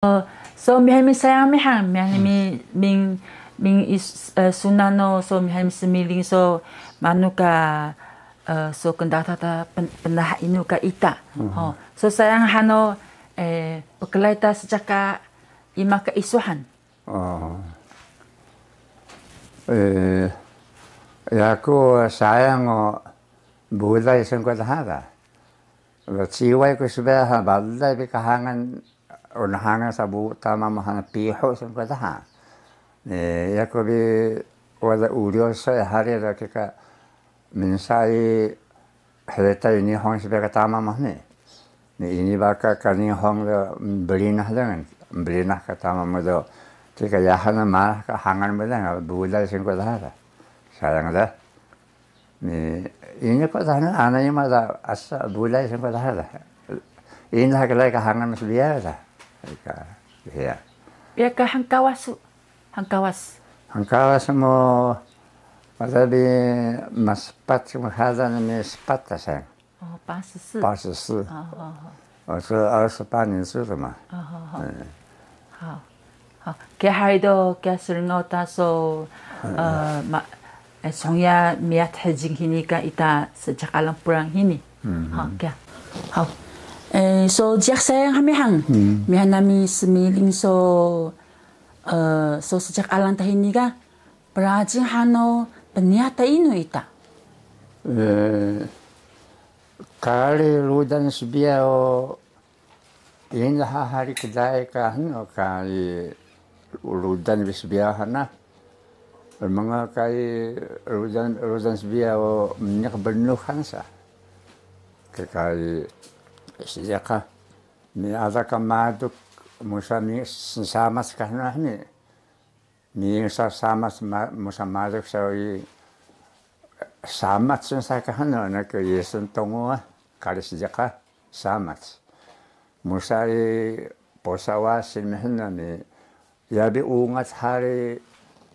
So mihalmi sayang mihan mihalmi ming is sunano so mihalmi semiling so manuka so kendata penah inuka ita. So sayang hano pekelaita sejak ima keisuhan. Ya aku sayang bulai sengkut hara. Ciwai ku sudah balai bikahangan unahangan sabu tama mahana piho sengkut hara. Ya aku bi wala urio saya hari ada kika minsai hereta ini hong sebagai tama mahne. Ini baka kani hong belinah dengan belinah kata mama do kika yahana mah hangan belang bulai sengkut hara. Sayang dah. Ini kok sana anaknya mah asa bulai sengkut hara. Ini hakalai kahangan sebiar dah. Ya. Biar ke hangkawas. Hangkawas mo madabi maspat kumahada ni spat kasang. 84。84。我是28年生的嘛。好，给孩子给生活大so soalnya miat hajing hini ka ita sejak alam perang hini. Hau. So jak sayang hamihang. Mihan nami semiling so sejak alam tahini ka perajin hano peniata inu ita. Kali ludan sebiao ini hari kedai ka hano kali ludan sebiao hana. Mga kay Rodan Sbiao minyak benuhan sa. Kay sejak ni ada kamaduk musa mi samas kahna ni. Mi sa samas musa maduk sa samat sa kahna na kay yesun tongo kali sejak samat. Musa posawa sinmehna ni yabi ungat hari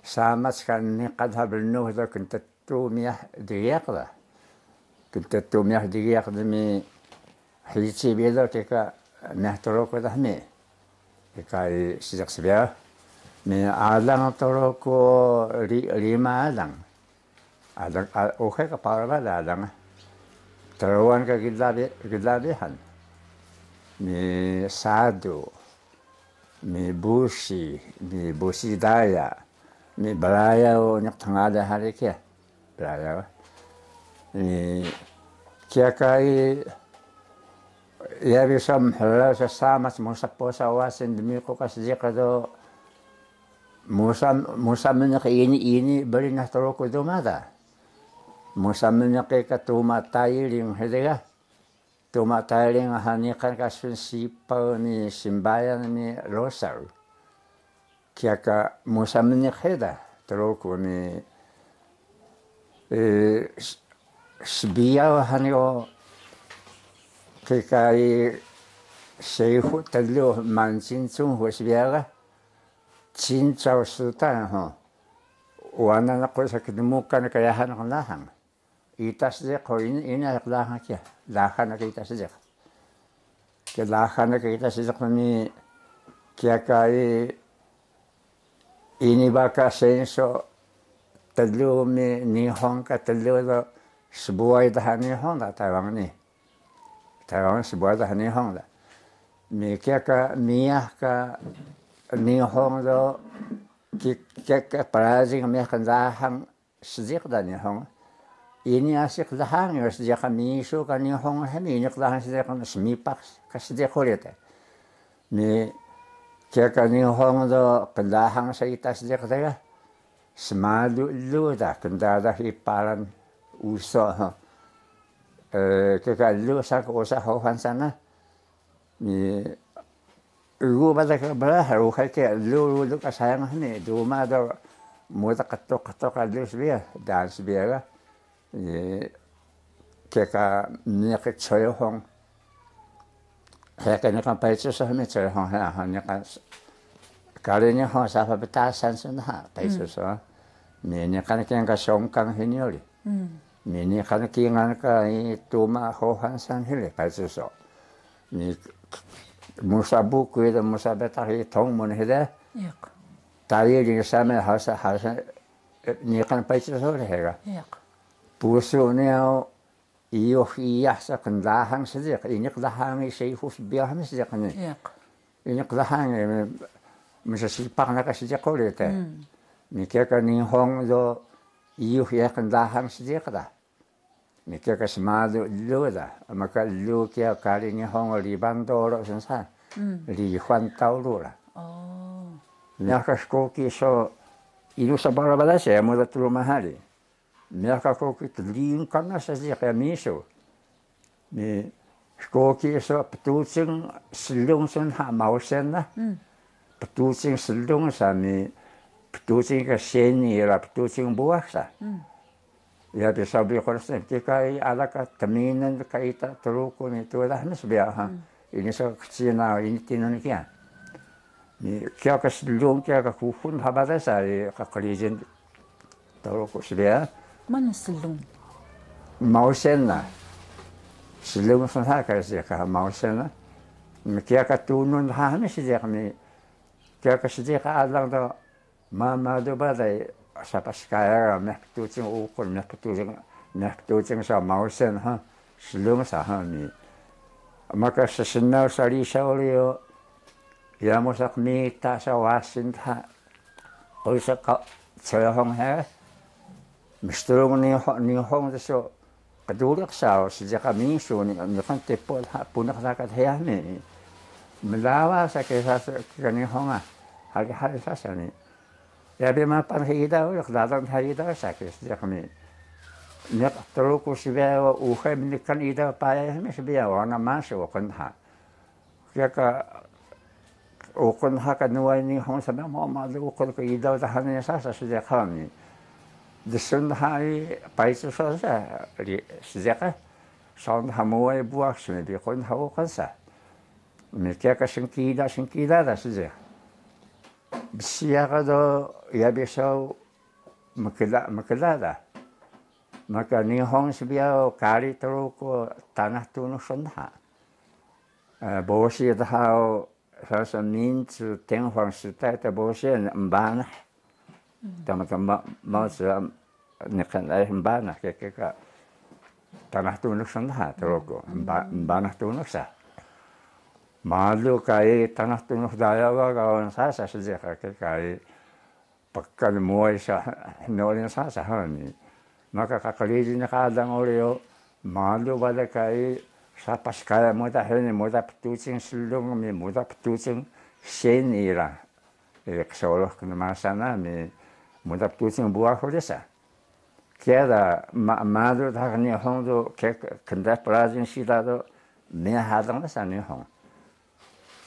samat kan ni kadha bernuh tu kenta tu miah diak lah. Kenta tu miah diak demi hiji beda keka miah toroko dah mi. Keka sejak sebia mi alang toroko lima alang. Alang oke kapal pada alang. Teruan ke gilabihan. Mi sadu, mi busi daya. Ni beraya nyak tengah hari kia beraya ni kia kai ya bisa mhala sesama musa posa wasin demi ko kasih kado musa menyak ini beri nah toroko do mada musa menyak ka tuma tailing hedega tuma tailing hani kan kasun sipa ni simbayan ni rosal kia ka musa menyak heda teroko ni sebiau hanyo kai sehu telu mancin chung ho sebiaga chin chao sultan ho wana na ko sa kidmukan kaya han lahang itas de ko ini lahang kia lahang na itas de ke lahang na itas de ni kia kai ini baka senso telu mi nihon ka telu do sebuah dah nihon da Taiwan sebuah dah nihon da mi kia ka miah ka nihon do kia ka parajing miah ka dahang sejak da nihon ini asik dahang ya sejak misu ka nihon hemi ini dahang sejak semipak ka sejak kolete mi kia ka nihon do pendahang sa ita sejak da semadu lu dah kendara hiparan usaha kia ka lu sa ko sa hohan sana ni lu pada ka bala haru kai ke lu ka sayang ni duma do muda katok lu sebia dan sebia ni kia ka ni ka choyo hong Hanya kan paitsu sa mi choyo hong hanya kan kalinya hong sa pa betasan sana paitsu sa ni kan kian ka songkang hiniori ni kan kian ka tuma hohan san hile paitsu so ni musabu kuida musabeta hi tong mun hede yak tayi ring same hasa ni kan paitsa so hega yak pusu neo iyo hiyasa kan lahang sejak ini lahang sei hus biah sejak ni yak ini lahang masa sipak nak sejak kolete ni kaya ni hong do iyo hiya kan lahang sejak dah ni kaya semadu lu dah maka lu kaya kali ni hong liban doro sensa li huan tau lu lah oh Miaka skoki so ilu sa barabada saya muda tulu mahali. Miaka skoki telin karena saja kayak miso. Ni skoki so petucing selung sen ha mau sen lah. Petucing selung sa mi petucing ke seni lah petucing buah sa. Ya bisa beli korsen. Jika ada kat teminan kaita teruku ni tu dah mis biar. Ini so kecil ini tinun kian. Ni kaya ka selung kaya ka kuhun habada sa ka kalijin taro ko siya mana selung mausen na selung sa ha ka siya ka mausen na ni kaya ka tunun ha ni siya kami kaya ka siya ka alang do mama do ba dai sa paskaya me tuting ukol me tuting sa mausen ha selung sa ha ni maka sa sinaw sa lisaw ya mosak mi ta sa wasin ta oi sa ka saya hong he mistrung ni hong so kadulak sa sejak kami so ni kan tepo punak sakat he ni melawa sa ke sa ni hong hari sa ni ya be ma pan hida o datang hida sa ke sejak kami ni terus ku sibe u he ni kan ida pa me sibe wana masuk kan ha ya ka ukon haka nuai ni hong sa mo ma lu ukon ko idaw ta hanin sa sejak kami desun hai paisa sa sejak sound hamuai buak sini bi kon hawo kan sa me kya ka singkida da sejak bisiaga do ya besau makela da maka ni hong sibia kari tru ko tanah tunu sonha bosi da hao sa民主天皇时代的某些人办呢，他们毛是你看来办呢，这个tanah tunuk sana teroko, banah tunuk sa. Malu kai tanah tunuk daya kawan saya sejak kai pakal muai sa nolin sa ni. Maka kakali ni kadang oleh malu pada kai sa paskaya muda hene muda petucing selung mi muda petucing seni lah kesoloh kena masana mi muda petucing buah kolesa kaya madu tak ni hong tu kena pelajin sida tu ni hadang lah sana hong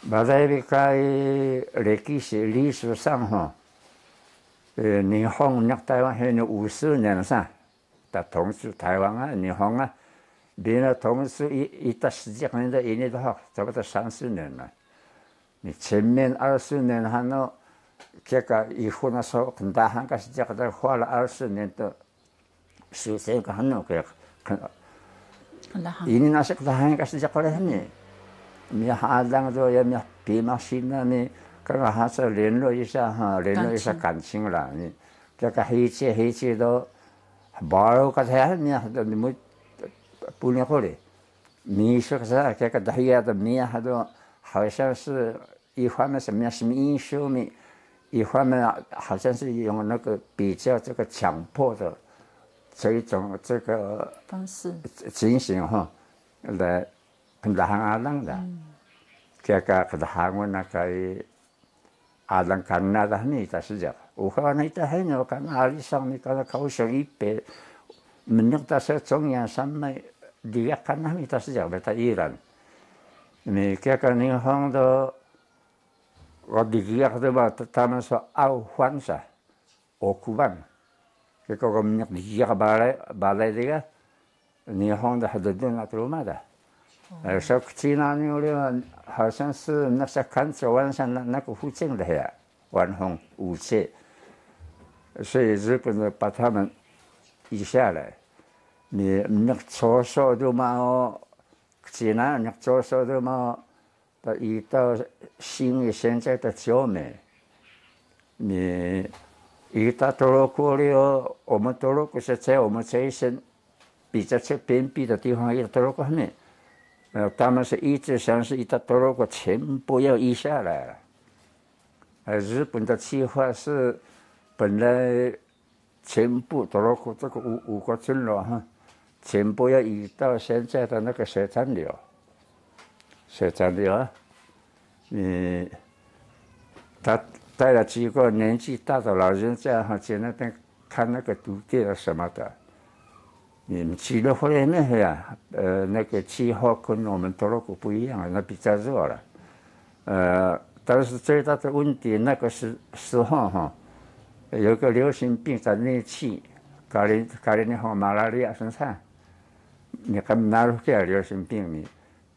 badai bikai lekisi lisu sang hong ni hong nak Taiwan hene 50年sa ta tongsu Taiwan ni hong ah 비나 동수 이따 시작하는데 이니도 학 저부터 30년 이 전면 알수는 하노 걔가 이후나서 근다 한가 시작하다 화를 알수는 또 수세가 하노 그 이니 나서 다 한가 시작하려 했니 미 하당도 야미 비마시나니 그가 하서 렌로이사 간칭라니 걔가 해치도 바로가 해야 하니 뭐 punya kore, misal saya kayak dahaya ada mia hado, 好像是一方面什么什么因素咪，一方面好像是用那个比较这个强迫的这一种这个方式情形哈，来跟大行阿郎的，kayak kedahangan nakai alang karena dah ni tak sejak. Ukawan itu hanya kan alisang ni kalau kau seipe menyerta secongnya sampai dia karena ni tak sejak beta Iran. Ni kayak ni hang do wadigiak do ba taman so au huansa okuban. Kayak kau menyak digiak balai dia ni hang dah hadudun atruma dah. 说济南那里好像是那些看着晚上那个附近的呀，晚风武器，所以日本人把他们移下来。你那左手都嘛，济南那左手都嘛，遇到新的现在的九美，你遇到多罗国了，我们多罗国是在我们这一生比较偏僻的地方，遇到多罗国后面，他们是一直想是遇到多罗国全部要移下来了。日本的计划是本来全部多罗国这个五个村落哈，全部要移到现在的那个水产流。水产流，他带了几个年纪大的老人家哈，去那边看那个土地啊什么的。去了回来呢呀，那个气候跟我们多罗国不一样，那比较热了。但是最大的问题，那个时候哈，有个流行病叫疟疾，搞的好马拉利亚身上，你看哪路个流行病呢？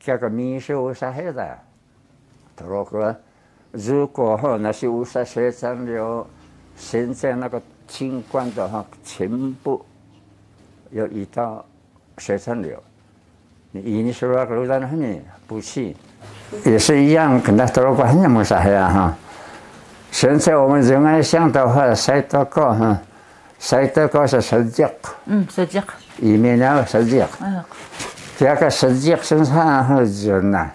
这个民宿乌沙黑的，多罗国，如果哈那些乌沙水产流，现在那个情况的话，全部要移到水产流。你说那个路段很不去，也是一样，跟他多罗国很没啥呀哈。现在我们人爱想的话，晒得高哈，晒得高是10级。10级。里面那10级。这个10级身上很热呐，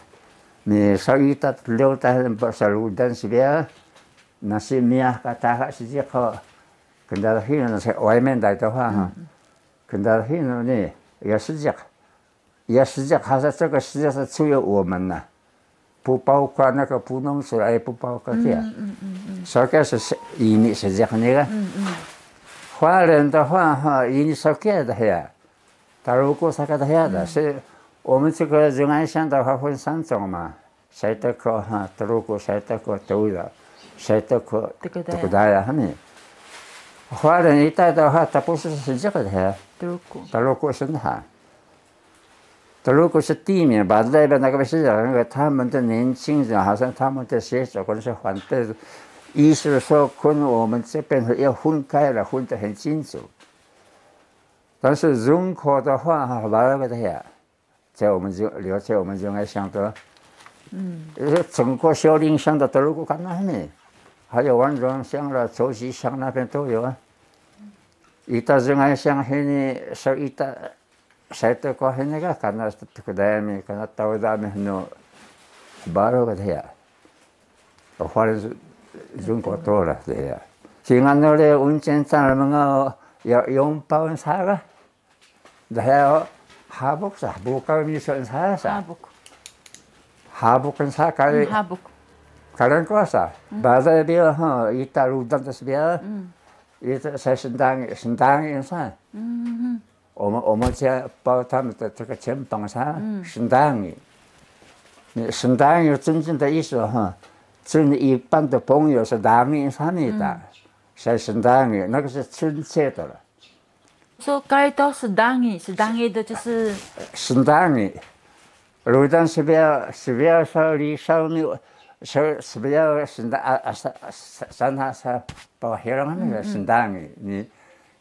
你所以他留在不是路段是边，那些米啊，大概10级好，跟他去那在外面来的话哈，跟他去那呢也10级，也10级，还是这个10级是只有我们呐，不包括那个布农族，也不包括这样。所以是移民10级那个。华人的话哈，移民少给的呀。大陆国啥个的呀的，是我们这个人爱想的话分3种嘛，晒得高哈，大陆国晒得高都有，晒得高这个大呀，哈呢。华人一代的话，他不是这个的呀，大陆国是哈，大陆国是地面吧，那边那个是那个他们的年轻人，好像他们的学者或者是反对，意思说跟我们这边要分开了，分得很清楚。但是人口的话哈，哪个的呀？在我们了解我们人爱想的，整个小林乡的多罗国干那呢，还有万庄乡了、周溪乡那边都有啊。一到人爱乡黑呢，说一到晒得高黑那个，干那这个大面，干那到大面no，哪个的呀？华人人口多了的呀。今安那嘞温泉站们个要拥抱啥个？还하복 사, 하복감이 선사사. 하복은 사가리. 하복. 가는 거사. 바다비어 하 이따 루단다스비어. 이따 신당이 인사. 어머제 바타면서 저거 전방사 신당이. 신당이 真正的意思哈，真一般的朋友是党员산이다. 是신당이那个是亲切的了。说该到是党员的就是是党员，路上是不要少离少女，是不要是三把黑人那个是党员，你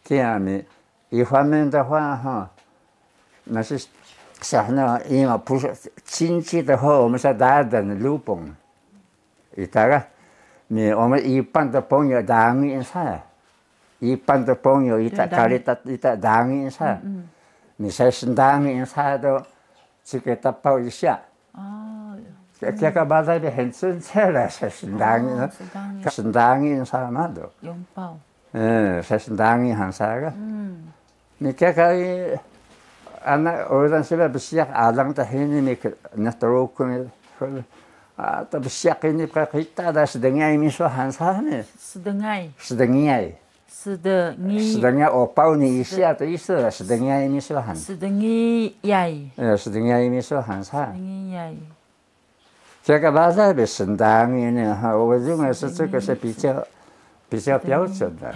这样你一方面的话哈，那是像那因为不是亲戚的话，我们是大的路崩，一大个，我们一般的朋友党员噻。一般的朋友一打党员噻，你才是党员噻都这个打抱一下。哦，这个把它的很亲切了，才是党员，是党员噻嘛都。拥抱。才是党员噻个。你这个那有阵时不是阿郎的很那个那多空啊，都不是那个kita dah sedengai miso hansa呢。sedengai。是的，是的，我包你一下的意思，是的，你说很。是的，你呀。是的，你说很差。这个巴扎的圣诞呢，哈，我认为是这个是比较标准的。